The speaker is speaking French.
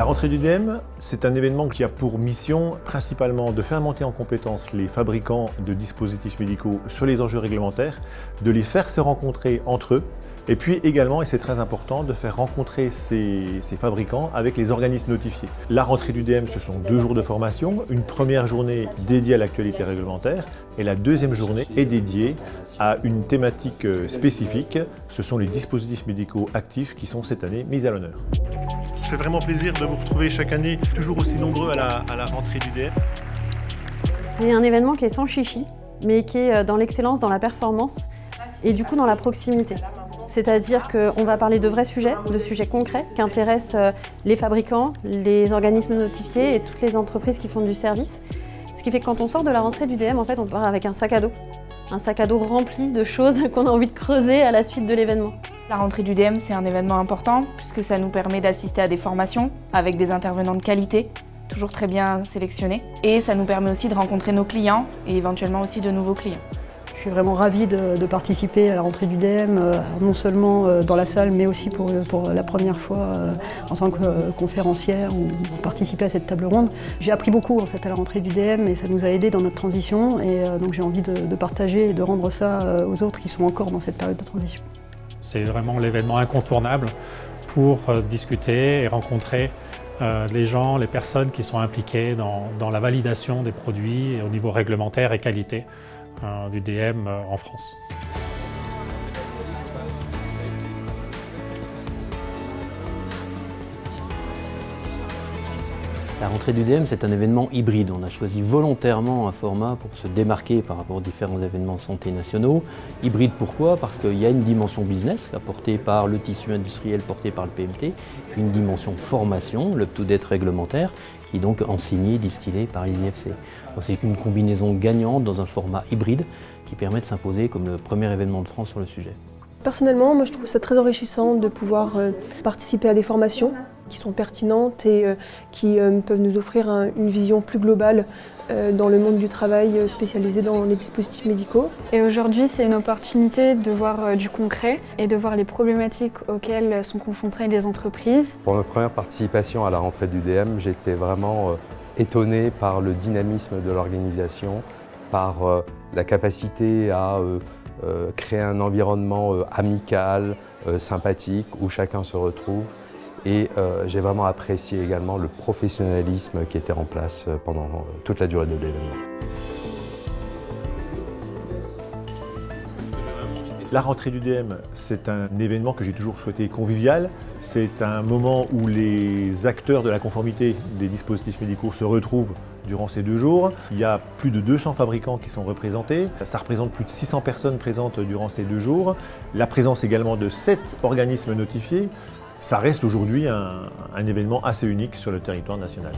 La rentrée du DM, c'est un événement qui a pour mission principalement de faire monter en compétence les fabricants de dispositifs médicaux sur les enjeux réglementaires, de les faire se rencontrer entre eux, et puis également, et c'est très important, de faire rencontrer ces fabricants avec les organismes notifiés. La rentrée du DM, ce sont 2 jours de formation, une première journée dédiée à l'actualité réglementaire, et la deuxième journée est dédiée à une thématique spécifique. Ce sont les dispositifs médicaux actifs qui sont cette année mis à l'honneur. Ça fait vraiment plaisir de vous retrouver chaque année, toujours aussi nombreux à la rentrée du DM. C'est un événement qui est sans chichi, mais qui est dans l'excellence, dans la performance et du coup dans la proximité. C'est-à-dire qu'on va parler de vrais sujets, de sujets concrets qui intéressent les fabricants, les organismes notifiés et toutes les entreprises qui font du service. Ce qui fait que quand on sort de la rentrée du DM, en fait, on part avec un sac à dos rempli de choses qu'on a envie de creuser à la suite de l'événement. La rentrée du DM, c'est un événement important puisque ça nous permet d'assister à des formations avec des intervenants de qualité, toujours très bien sélectionnés. Et ça nous permet aussi de rencontrer nos clients et éventuellement aussi de nouveaux clients. Je suis vraiment ravie de participer à la rentrée du DM, non seulement dans la salle, mais aussi pour la première fois en tant que conférencière ou participer à cette table ronde. J'ai appris beaucoup en fait à la rentrée du DM et ça nous a aidés dans notre transition et donc j'ai envie de partager et de rendre ça aux autres qui sont encore dans cette période de transition. C'est vraiment l'événement incontournable pour discuter et rencontrer les gens, les personnes qui sont impliquées dans la validation des produits au niveau réglementaire et qualité du DM en France. La rentrée du DM, c'est un événement hybride. On a choisi volontairement un format pour se démarquer par rapport aux différents événements de santé nationaux. Hybride pourquoi? Parce qu'il y a une dimension business apportée par le tissu industriel porté par le PMT, puis une dimension formation, l'up-to-date réglementaire, qui est donc enseigné, distillé par les IFC. C'est une combinaison gagnante dans un format hybride qui permet de s'imposer comme le premier événement de France sur le sujet. Personnellement, moi je trouve ça très enrichissant de pouvoir participer à des formations qui sont pertinentes et qui peuvent nous offrir une vision plus globale dans le monde du travail spécialisé dans les dispositifs médicaux. Et aujourd'hui, c'est une opportunité de voir du concret et de voir les problématiques auxquelles sont confrontées les entreprises. Pour ma première participation à la rentrée du DM, j'étais vraiment étonné par le dynamisme de l'organisation, par la capacité à créer un environnement amical, sympathique, où chacun se retrouve. Et j'ai vraiment apprécié également le professionnalisme qui était en place pendant toute la durée de l'événement. La rentrée du DM, c'est un événement que j'ai toujours souhaité convivial. C'est un moment où les acteurs de la conformité des dispositifs médicaux se retrouvent durant ces 2 jours. Il y a plus de 200 fabricants qui sont représentés. Ça représente plus de 600 personnes présentes durant ces 2 jours. La présence également de 7 organismes notifiés. Ça reste aujourd'hui un événement assez unique sur le territoire national.